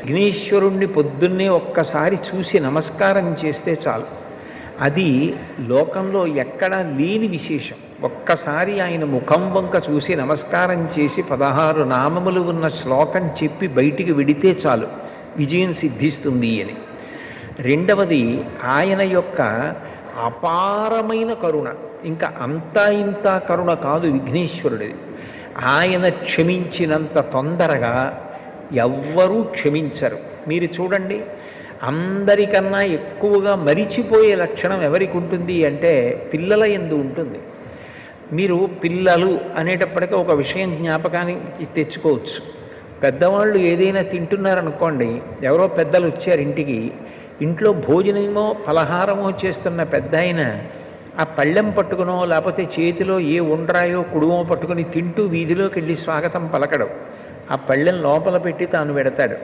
విఘ్నేశ్వరుణ్ణి పొద్దున్నే ఒక్కసారి చూసి నమస్కారం చేస్తే చాలు. అది లోకంలో ఎక్కడా లేని విశేషం. ఒక్కసారి ఆయన ముఖం వంక చూసి నమస్కారం చేసి 16 నామములు ఉన్న శ్లోకం చెప్పి బయటికి వెడితే చాలు విజయం సిద్ధిస్తుంది అని. రెండవది ఆయన యొక్క అపారమైన కరుణ. ఇంకా అంతా ఇంత కరుణ కాదు విఘ్నేశ్వరుడిది. ఆయన క్షమించినంత తొందరగా ఎవ్వరూ క్షమించరు. మీరు చూడండి, అందరికన్నా ఎక్కువగా మరిచిపోయే లక్షణం ఎవరికి ఉంటుంది అంటే పిల్లల యందు ఉంటుంది. మీరు పిల్లలు అనేటప్పటికీ ఒక విషయం జ్ఞాపకానికి తెచ్చుకోవచ్చు. పెద్దవాళ్ళు ఏదైనా తింటున్నారనుకోండి, ఎవరో పెద్దలు వచ్చారు ఇంటికి, ఇంట్లో భోజనమో ఫలహారమో చేస్తున్న పెద్ద ఆయన ఆ పళ్ళెం పట్టుకునో లేకపోతే చేతిలో ఏ ఉండ్రాయో కుడుమో పట్టుకుని తింటూ వీధిలోకి వెళ్ళి స్వాగతం పలకడం, ఆ పళ్ళెం లోపల పెట్టి తాను పెడతాడు.